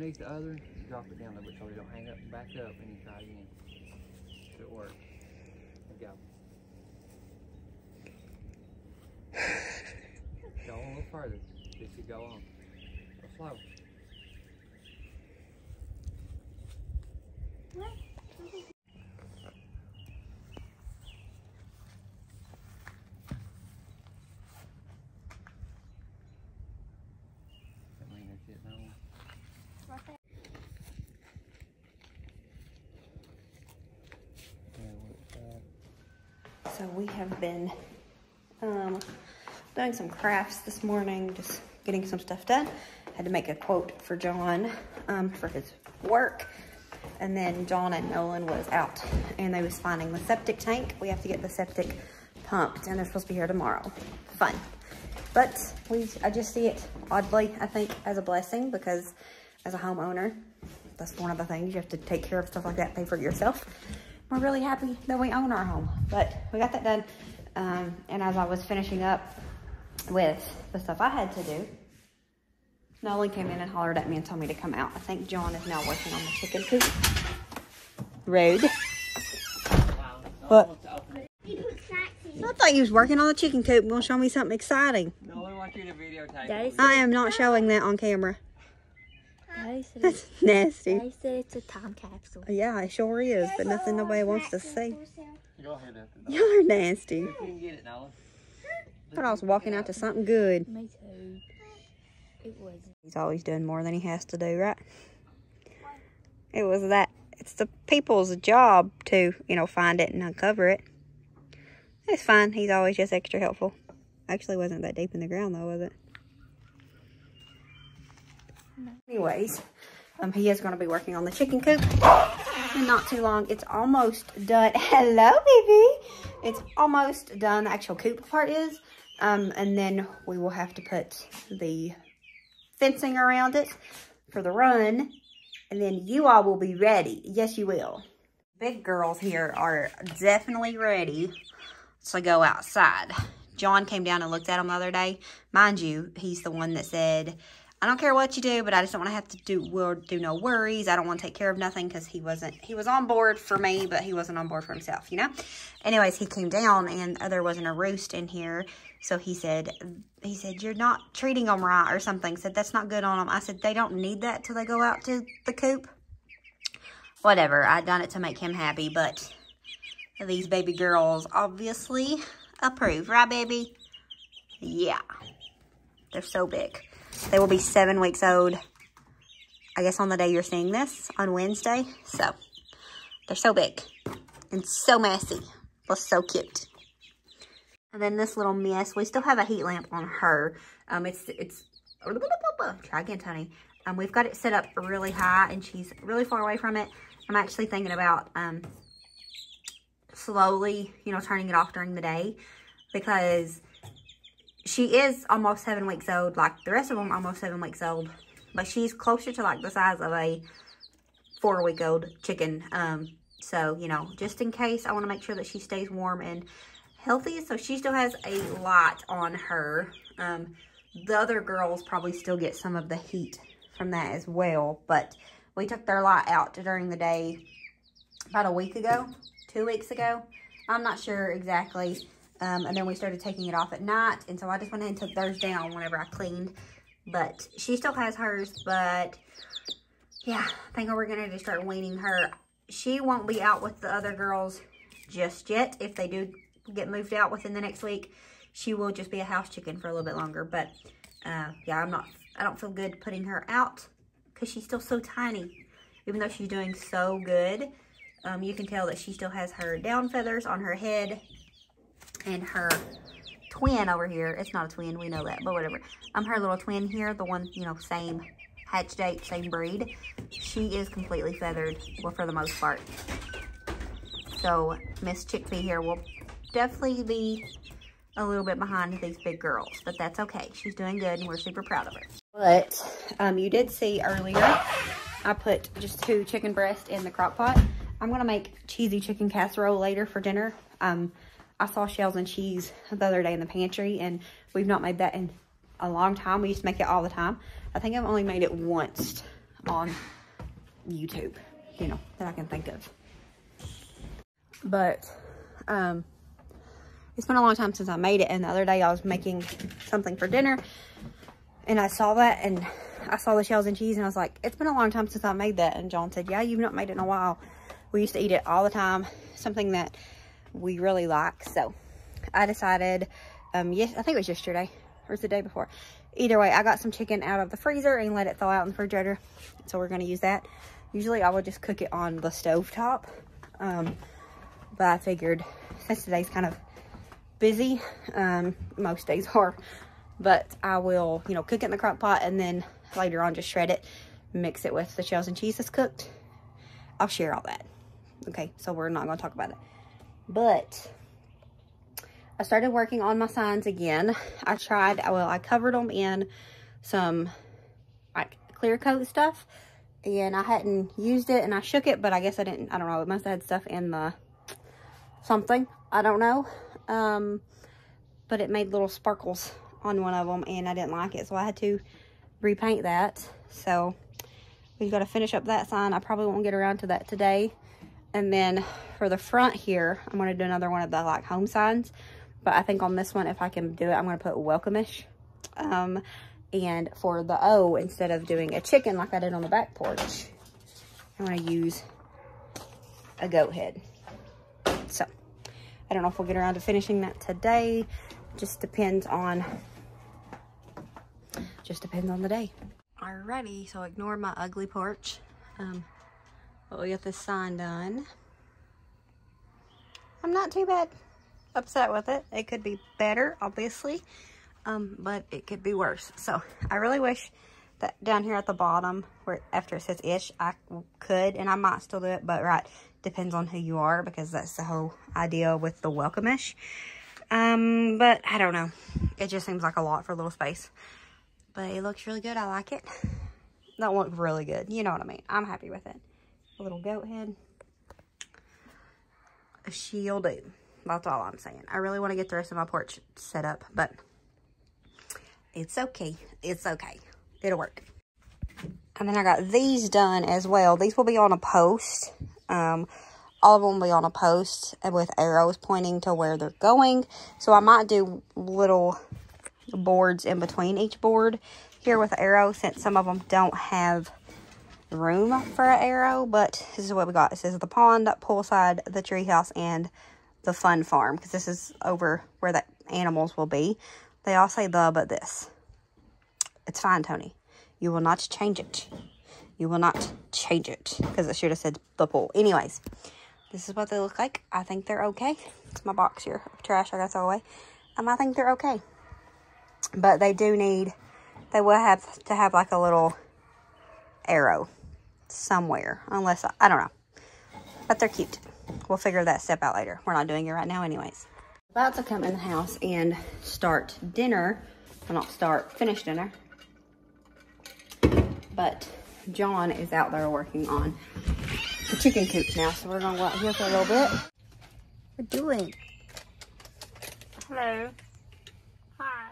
underneath the other, drop it down a little bit so they don't hang up and back up, and you try again. It'll work. There you go. Go on a little further. This should go on. Go slow. What? So we have been doing some crafts this morning, just getting some stuff done. Had to make a quote for John for his work. And then John and Nolan was out and they was finding the septic tank. We have to get the septic pumped and they're supposed to be here tomorrow. Fun. But I just see it oddly, I think, as a blessing, because as a homeowner, that's one of the things you have to take care of, stuff like that, pay for it yourself. We're really happy that we own our home, but we got that done. And as I was finishing up with the stuff I had to do, Nolan came in and hollered at me and told me to come out. I think John is now working on the chicken coop. Rude. What? I thought you was working on the chicken coop. You gonna show me something exciting? Nolan wants you to videotape. I am not showing that on camera. That's nasty. They said it's a time capsule. Yeah, it sure is, but nothing nobody wants to see. Go ahead after that. Y'all are nasty. You can get it, Nolan. Thought I was walking out to something good. Me too. It wasn't. He's always doing more than he has to do, right? It was that. It's the people's job to, you know, find it and uncover it. It's fine. He's always just extra helpful. Actually, wasn't that deep in the ground, though, was it? No. Anyways, he is going to be working on the chicken coop in not too long. It's almost done. Hello, baby. It's almost done. The actual coop part is. And then we will have to put the fencing around it for the run. And then you all will be ready. Yes, you will. Big girls here are definitely ready to go outside. John came down and looked at them the other day. Mind you, he's the one that said, I don't care what you do, but I just don't want to have to do no worries. I don't want to take care of nothing, because he was on board for me, but he wasn't on board for himself, you know? Anyways, he came down and there wasn't a roost in here. So he said, you're not treating them right or something. Said, that's not good on them. I said, they don't need that till they go out to the coop. Whatever, I done it to make him happy, but these baby girls obviously approve. Right, baby? Yeah. They're so big. They will be 7 weeks old, I guess, on the day you're seeing this, on Wednesday. So, they're so big and so messy, but so cute. And then this little mess, we still have a heat lamp on her. Try again, Toni. We've got it set up really high, and she's really far away from it. I'm actually thinking about slowly, you know, turning it off during the day, because she is almost 7 weeks old, like the rest of them almost 7 weeks old, but she's closer to like the size of a 4-week-old chicken. So, you know, just in case, I want to make sure that she stays warm and healthy. So she still has a lot on her. The other girls probably still get some of the heat from that as well, but we took their light out during the day about a week ago, 2 weeks ago. I'm not sure exactly. And then we started taking it off at night. And so I just went ahead and took theirs down whenever I cleaned. But she still has hers. But yeah, I think we're going to start weaning her. She won't be out with the other girls just yet. If they do get moved out within the next week, she will just be a house chicken for a little bit longer. But yeah, I don't feel good putting her out because she's still so tiny. Even though she's doing so good, you can tell that she still has her down feathers on her head. And her twin over here, it's not a twin, we know that, but whatever. Her little twin here, the one, you know, same hatch date, same breed. She is completely feathered, well, for the most part. So, Miss Chickpea here will definitely be a little bit behind these big girls, but that's okay. She's doing good, and we're super proud of her. But, you did see earlier, I put just 2 chicken breasts in the crock pot. I'm going to make cheesy chicken casserole later for dinner. I saw shells and cheese the other day in the pantry, and we've not made that in a long time. We used to make it all the time. I think I've only made it once on YouTube, you know, that I can think of. But it's been a long time since I made it, and the other day I was making something for dinner and I saw that, and I saw the shells and cheese, and I was like, it's been a long time since I made that. And John said, yeah, you've not made it in a while. We used to eat it all the time, something that we really like. So I decided, yes, I think it was yesterday or the day before. Either way, I got some chicken out of the freezer and let it thaw out in the refrigerator. So we're going to use that. Usually I would just cook it on the stove top. But I figured since today's kind of busy, most days are, but I will, you know, cook it in the crock pot and then later on just shred it, mix it with the shells and cheese that's cooked. I'll share all that. Okay, so we're not going to talk about it. But I started working on my signs again. I covered them in some like clear coat stuff, and I hadn't used it, and I shook it, but I guess I didn't, I don't know, it must have had stuff in the something, I don't know. But it made little sparkles on one of them, and I didn't like it, so I had to repaint that. So we've got to finish up that sign. I probably won't get around to that today. And then for the front here, I'm going to do another one of the like home signs, but I think on this one, if I can do it, I'm going to put 𝙂𝙀 and for the O, instead of doing a chicken like I did on the back porch, I'm going to use a goat head. So I don't know if we'll get around to finishing that today. Just depends on the day. Alrighty, so ignore my ugly porch. But we got this sign done. I'm not too bad upset with it. It could be better, obviously, but it could be worse. So I really wish that down here at the bottom, where after it says ish, I could, and I might still do it, but right, depends on who you are, because that's the whole idea with the 𝙂𝙀. But I don't know. It just seems like a lot for a little space. But it looks really good. I like it. That look really good. You know what I mean. I'm happy with it. A little goat head. She'll do. That's all I'm saying. I really want to get the rest of my porch set up, but it's okay. It's okay. It'll work. And then I got these done as well. These will be on a post. All of them will be on a post with arrows pointing to where they're going. So I might do little boards in between each board here with arrows, since some of them don't have room for an arrow. But this is what we got. It says the pond, poolside, the treehouse, and the fun farm, because this is over where the animals will be. They all say the, but this. It's fine, Toni. You will not change it. You will not change it, because it should have said the pool. Anyways, this is what they look like. I think they're okay. It's my box here of trash I got to throw away. I think they're okay. But they do need, they will have to have like a little arrow somewhere. Unless, I don't know. But they're cute. We'll figure that step out later. We're not doing it right now anyways. About to come in the house and start dinner. Well, not start, finish dinner. But John is out there working on the chicken coop now. So we're going to go out here for a little bit. What are you doing? Hello. Hi.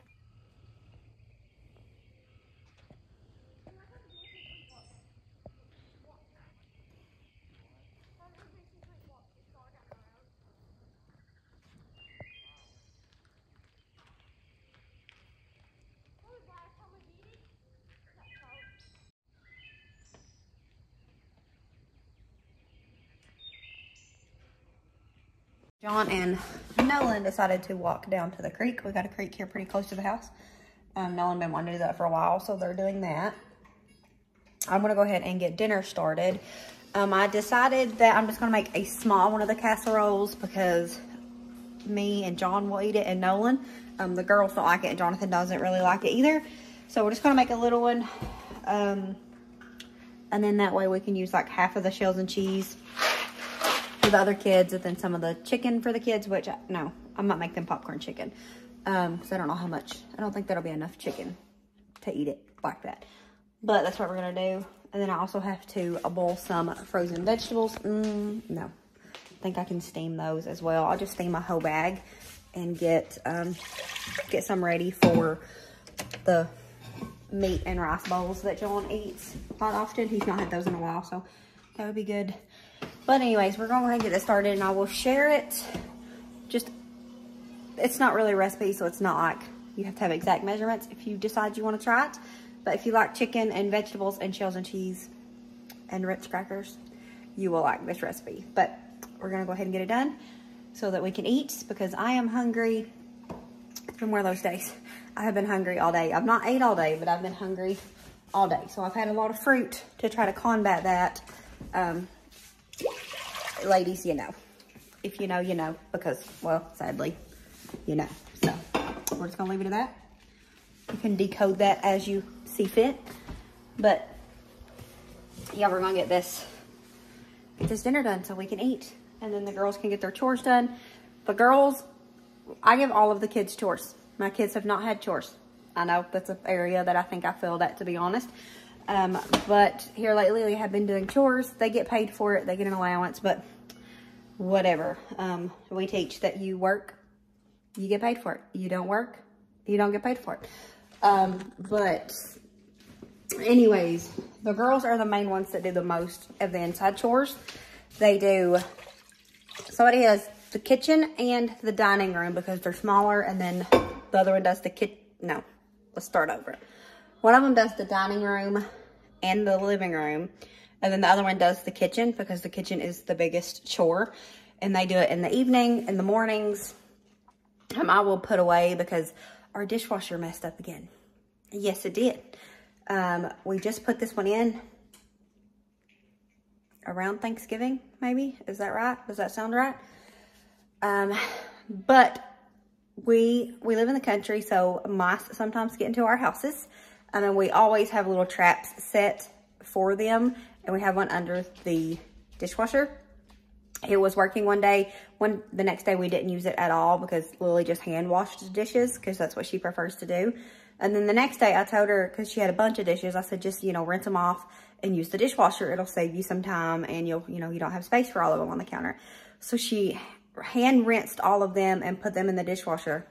John and Nolan decided to walk down to the creek. We got a creek here pretty close to the house. Nolan been wanting to do that for a while, so they're doing that. I'm going to go ahead and get dinner started. I decided that I'm just going to make a small one of the casseroles, because me and John will eat it, and Nolan. The girls don't like it, and Jonathan doesn't really like it either. So we're just going to make a little one. And then that way we can use like half of the shells and cheese for the other kids, and then some of the chicken for the kids, which no, I might make them popcorn chicken, because I don't know how much. I don't think that'll be enough chicken to eat it like that, but that's what we're gonna do. And then I also have to boil some frozen vegetables. No, I think I can steam those as well. I'll just steam a whole bag and get some ready for the meat and rice bowls that John eats quite often. He's not had those in a while, so that would be good. But anyways, we're going to go ahead and get this started, and I will share it. Just, it's not really a recipe, so it's not like you have to have exact measurements if you decide you want to try it. But if you like chicken and vegetables and shells and cheese and Ritz crackers, you will like this recipe. But we're going to go ahead and get it done so that we can eat, because I am hungry. It's been one of those days. I have been hungry all day. I've not ate all day, but I've been hungry all day. So I've had a lot of fruit to try to combat that. Ladies, you know. If you know, you know. Because, well, sadly, you know. So we're just going to leave it at that. You can decode that as you see fit. But, yeah, we're going to get this dinner done so we can eat. And then the girls can get their chores done. The girls, I give all of the kids chores. My kids have not had chores. I know that's an area that I think I failed at, to be honest. But here lately, they have been doing chores. They get paid for it. They get an allowance, but whatever. We teach that you work, you get paid for it. You don't work, you don't get paid for it. But anyways, the girls are the main ones that do the most of the inside chores. They do, somebody has the kitchen and the dining room because they're smaller, and then the other one does the kitchen. No, let's start over. One of them does the dining room and the living room, and then the other one does the kitchen because the kitchen is the biggest chore, and they do it in the evening, in the mornings. I will put away because our dishwasher messed up again. Yes, it did. We just put this one in around Thanksgiving, maybe. Is that right? Does that sound right? But we live in the country, so mice sometimes get into our houses. And we always have little traps set for them, and we have one under the dishwasher. It was working one day. The next day we didn't use it at all because Lily just hand washed the dishes because that's what she prefers to do. And then the next day I told her, because she had a bunch of dishes, I said, just, you know, rinse them off and use the dishwasher. It'll save you some time, and you don't have space for all of them on the counter. So she hand rinsed all of them and put them in the dishwasher,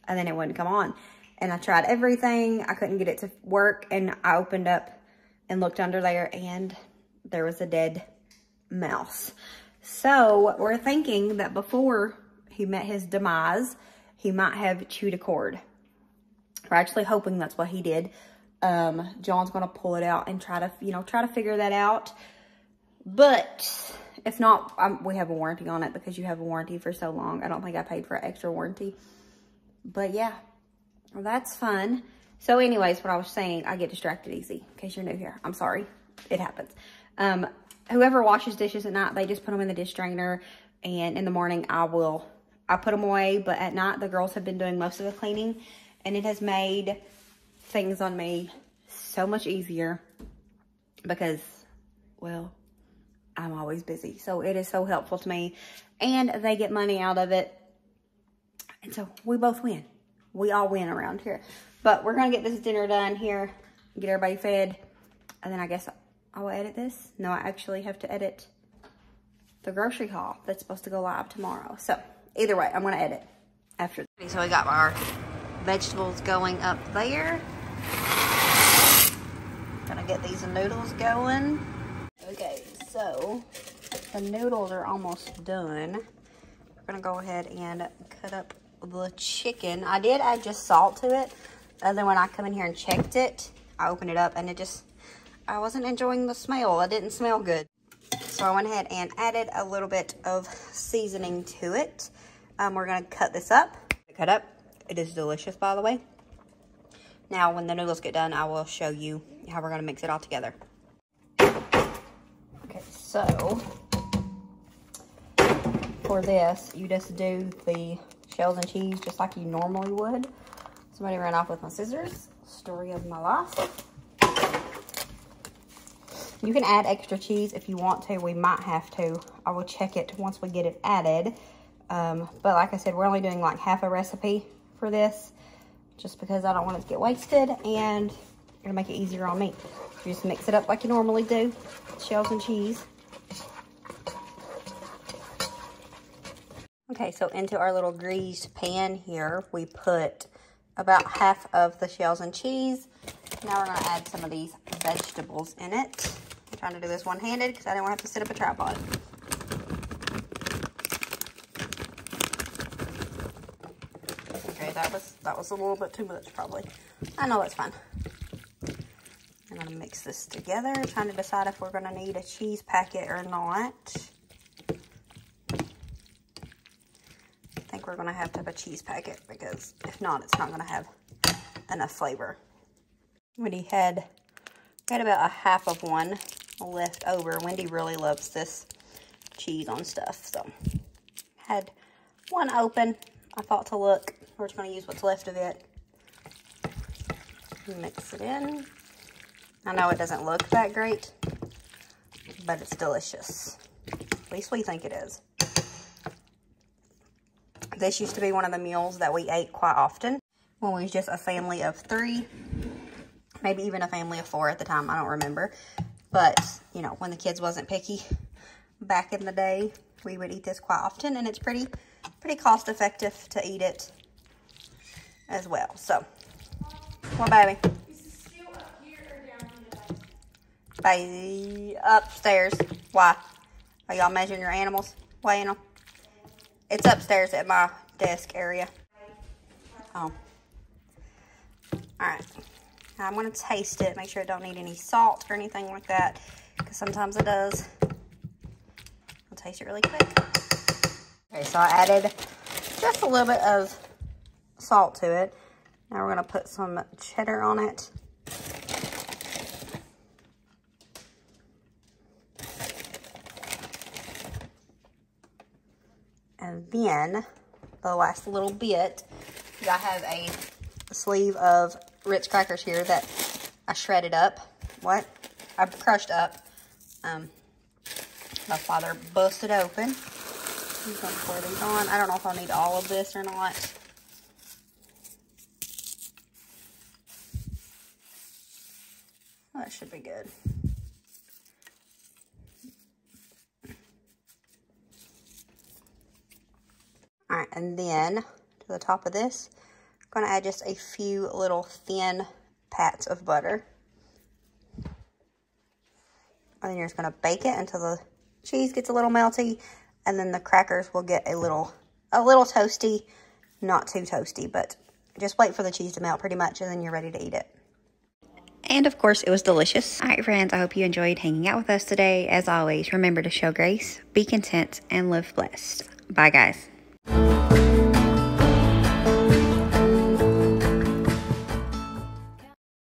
and then it wouldn't come on. And I tried everything. I couldn't get it to work, and I opened up and looked under there, and there was a dead mouse. So we're thinking that before he met his demise, he might have chewed a cord. We're actually hoping that's what he did. John's gonna pull it out and try to figure that out. But if not, we have a warranty on it because you have a warranty for so long. I don't think I paid for an extra warranty. But yeah, well, that's fun. So anyways, what I was saying, I get distracted easy. In case you're new here, I'm sorry. It happens. Whoever washes dishes at night, they just put them in the dish drainer. And in the morning, I put them away. But at night, the girls have been doing most of the cleaning. And it has made things on me so much easier because, well, I'm always busy. So it is so helpful to me, and they get money out of it. And so we both win. We all win around here. But we're going to get this dinner done here, get everybody fed. And then I guess I will edit this. No, I actually have to edit the grocery haul that's supposed to go live tomorrow. So either way, I'm going to edit after. So we got our vegetables going up there. Gonna get these noodles going. Okay, so the noodles are almost done. We're gonna go ahead and cut up the chicken. I did add just salt to it. And then when I come in here and checked it, I opened it up and I wasn't enjoying the smell. It didn't smell good. So I went ahead and added a little bit of seasoning to it. We're gonna cut this up. Cut up. It is delicious, by the way. Now, when the noodles get done, I will show you how we're going to mix it all together. Okay, so for this, you just do the shells and cheese just like you normally would. Somebody ran off with my scissors. Story of my life. You can add extra cheese if you want to. We might have to. I will check it once we get it added. But like I said, we're only doing like half a recipe for this, just because I don't want it to get wasted, and it'll make it easier on me. You just mix it up like you normally do, shells and cheese. Okay, so into our little greased pan here, we put about half of the shells and cheese, Now we're going to add some of these vegetables in it. I'm trying to do this one-handed because I didn't want to have to set up a tripod. Okay, that was a little bit too much probably. I know it's fine. I'm going to mix this together, trying to decide if we're going to need a cheese packet or not. I think we're going to have a cheese packet because if not, it's not going to have enough flavor. We had about a half of one left over. Wendy really loves this cheese on stuff, so had one open. I thought to look. We're just going to use what's left of it. Mix it in. I know it doesn't look that great, but it's delicious. At least we think it is. This used to be one of the meals that we ate quite often when we was just a family of 3, maybe even a family of 4 at the time. I don't remember. But, you know, when the kids wasn't picky back in the day, we would eat this quite often, and it's pretty cost effective to eat it as well. So, what, baby? Baby, upstairs. Why? Are y'all measuring your animals? Weighing them? It's upstairs at my desk area. Oh. Alright. Now I'm going to taste it. Make sure it don't need any salt or anything like that. Because sometimes it does. I'll taste it really quick. Okay, so I added just a little bit of salt to it. Now we're going to put some cheddar on it. And then, the last little bit, I have a sleeve of Ritz crackers here that I shredded up. I crushed up. My father busted open. I'm going to pour these on. I don't know if I'll need all of this or not. That should be good. Alright, and then to the top of this, I'm going to add just a few little thin pats of butter. And then you're just going to bake it until the cheese gets a little melty, and then the crackers will get a little toasty, not too toasty, but just wait for the cheese to melt pretty much, and then you're ready to eat it. And of course, it was delicious. All right, friends, I hope you enjoyed hanging out with us today. As always, remember to show grace, be content, and live blessed. Bye, guys.